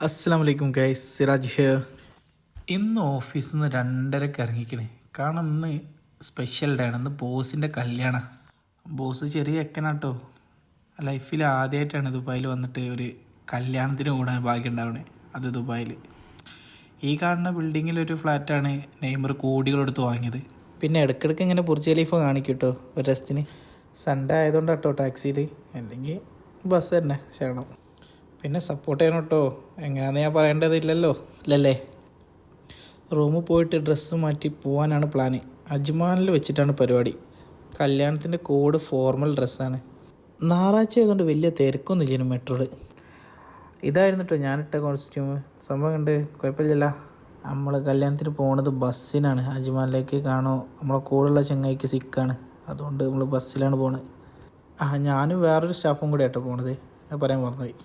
അസ്സലാമു അലൈക്കും guys, Siraj here. ഇന്ന് ഓഫീസിൽ നിന്ന് 2:30 ഇറങ്ങിക്കണേ. കാരണം ഇന്ന് സ്പെഷ്യൽ ഡേ ആണ്. ഇന്ന് ബോസിൻ്റെ കല്യാണം. ബോസ് ചെറിയ എക്കനാട്ടോ. ലൈഫിൽ ആദ്യമായിട്ടാണ് ദുബായിൽ വന്നിട്ട് ഒരു കല്യാണത്തിന് കൂടാൻ ഭാഗ്യം ഉണ്ടാവണേ. അത് ദുബായിൽ ഈ കാണുന്ന ബിൽഡിങ്ങിലൊരു ഫ്ലാറ്റാണ് നെയ്മർ കോടികളെടുത്ത് വാങ്ങിയത്. പിന്നെ ഇടയ്ക്കിടയ്ക്ക് ഇങ്ങനെ ബുർജ് ഖലീഫ കാണിക്കും കേട്ടോ ഒരു രസത്തിന്. സൺഡേ ആയതുകൊണ്ടാട്ടോ ടാക്സിയിൽ, അല്ലെങ്കിൽ ബസ് തന്നെ ക്ഷണം. പിന്നെ സപ്പോർട്ട് ചെയ്യണം കേട്ടോ. എങ്ങനെയാണെന്ന് ഞാൻ പറയേണ്ടതില്ലല്ലോ അല്ലല്ലേ. റൂമിൽ പോയിട്ട് ഡ്രസ്സ് മാറ്റി പോകാനാണ് പ്ലാന്. അജ്മാനിൽ വെച്ചിട്ടാണ് പരിപാടി. കല്യാണത്തിൻ്റെ കോഡ് ഫോർമൽ ഡ്രസ്സാണ്. ഞായറാഴ്ച ആയതുകൊണ്ട് വലിയ തിരക്കൊന്നുമില്ല മെട്രോയിൽ. ഇതായിരുന്നു കേട്ടോ ഞാനിട്ട കോസ്റ്റ്യൂം. സംഭവം കണ്ട് കുഴപ്പമില്ലല്ലോ. നമ്മൾ കല്യാണത്തിന് പോകുന്നത് ബസ്സിനാണ്. അജ്മാനിലേക്ക് കാണോ നമ്മളെ കൂടെയുള്ള ചങ്ങായിക്ക് സിക്കാണ്, അതുകൊണ്ട് നമ്മൾ ബസ്സിലാണ് പോകുന്നത്. ഞാനും വേറൊരു സ്റ്റാഫും കൂടി ആട്ടോ പോണത്. അത് പറയാൻ മറന്നുപോയി.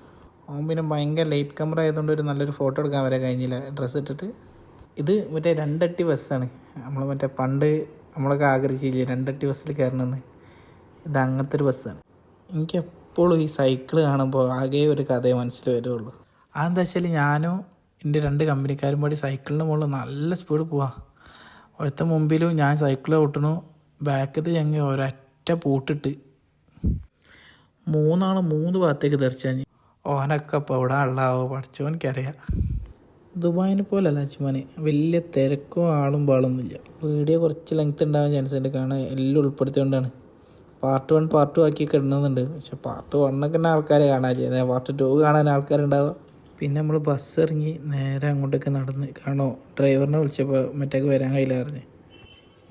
അവൻ പിന്നെ ഭയങ്കര ലൈറ്റ് കമറ ആയതുകൊണ്ട് ഒരു നല്ലൊരു ഫോട്ടോ എടുക്കാൻ വരെ കഴിഞ്ഞില്ല ഡ്രസ്സ് ഇട്ടിട്ട്. ഇത് മറ്റേ 2 അട്ടി ബസ്സാണ്. നമ്മൾ മറ്റേ പണ്ട് നമ്മളൊക്കെ ആഗ്രഹിച്ചില്ലേ 2 അട്ടി ബസ്സിൽ കയറണമെന്ന്. ഇത് അങ്ങനത്തെ ഒരു ബസ്സാണ്. എനിക്ക് എപ്പോഴും ഈ സൈക്കിൾ കാണുമ്പോൾ ആകെ ഒരു കഥയെ മനസ്സിൽ വരുള്ളൂ. അതെന്താ വെച്ചാൽ ഞാനും എൻ്റെ 2 കമ്പനിക്കാരും കൂടി സൈക്കിളിൻ്റെ മുകളിൽ നല്ല സ്പീഡ് പോവാം. ഒരുത്ത മുമ്പിലും ഞാൻ സൈക്കിൾ ഓട്ടണു, ബാക്കത്ത് ഞങ്ങൾ ഒരൊറ്റ പൂട്ടിട്ട് 3 ഭാഗത്തേക്ക് തെറിച്ചാഞ്ഞ്. ഓനൊക്കെ അപ്പോൾ ഇവിടെ ഉള്ളാവോ പഠിച്ചോനിക്കറിയാം. ദുബായിനെ പോലല്ല അജ്മാന്. വലിയ തിരക്കോ ആളും പാളൊന്നുമില്ല. വീഡിയോ കുറച്ച് ലെങ്ത് ഉണ്ടാകാൻ ചാൻസ് ഉണ്ട്, കാരണം എല്ലാം ഉൾപ്പെടുത്തിയോണ്ടാണ്. പാർട്ട് 1 പാർട്ട് 2 ആക്കി കിടന്നുണ്ട്. പക്ഷെ പാർട്ട് 1 ഒക്കെ തന്നെ ആൾക്കാരെ കാണാനില്ല, പാർട്ട് 2 കാണാൻ ആൾക്കാരുണ്ടാവുക. പിന്നെ നമ്മൾ ബസ് ഇറങ്ങി നേരെ അങ്ങോട്ടേക്ക് നടന്ന്. കാണോ ഡ്രൈവറിനെ വിളിച്ചപ്പോൾ മറ്റേക്ക് വരാൻ കഴിയില്ല അറിഞ്ഞ്.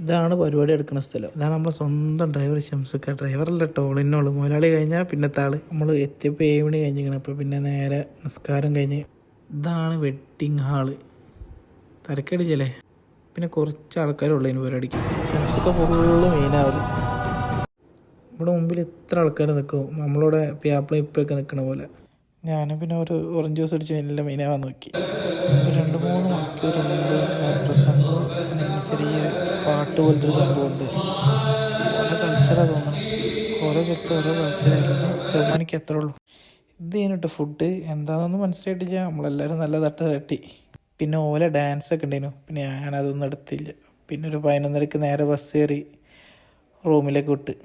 ഇതാണ് പരിപാടി എടുക്കുന്ന സ്ഥലം. ഇതാണ് നമ്മളെ സ്വന്തം ഡ്രൈവർ ഷംസുക്ക. ഡ്രൈവറല്ല ടോളിനോള് മുതലാളി കഴിഞ്ഞാൽ പിന്നത്തെ ആൾ. നമ്മൾ എത്തിയപ്പോൾ 7 മണി കഴിഞ്ഞിരിക്കണം. അപ്പോൾ പിന്നെ നേരെ നിസ്കാരം കഴിഞ്ഞ്. ഇതാണ് വെഡ്ഡിങ് ഹാള്. തിരക്കടിച്ചല്ലേ. പിന്നെ കുറച്ച് ആൾക്കാരുള്ളൂ ഇതിന് പരിപാടിക്ക്. ഷംസുക്ക ഫുള്ള് മെയിനാവും. ഇവിടെ മുമ്പിൽ ഇത്ര ആൾക്കാർ നിൽക്കും, നമ്മളിവിടെ പ്യാപ്പിളും ഇപ്പൊക്കെ നിൽക്കണ പോലെ. ഞാനും പിന്നെ ഒരു ഓറഞ്ച് ജ്യൂസ് അടിച്ച് എല്ലാം മെയിനാവാൻ നോക്കി. 2-3 മണിക്കൂറുണ്ട് പ്രസംഗവും ചെറിയ പാട്ട് പോലത്തെ ഒരു സംഭവമുണ്ട്. ഓരോ കൾച്ചറാണ് തോന്നണം. ഓരോ സ്ഥലത്ത് ഓരോ കൾച്ചറായിരുന്നു. ബഹുമാനിക്ക് എത്ര ഉള്ളൂ. ഇത് കഴിഞ്ഞിട്ട് ഫുഡ് എന്താണെന്നൊന്നും മനസ്സിലായിട്ടില്ല. നമ്മളെല്ലാവരും നല്ല തട്ട തട്ടി. പിന്നെ ഓല ഡാൻസൊക്കെ ഉണ്ടായിരുന്നു. പിന്നെ ഞാനതൊന്നും എടുത്തില്ല. പിന്നെ ഒരു 11:30 നേരെ ബസ് കയറി റൂമിലേക്ക് വിട്ട്.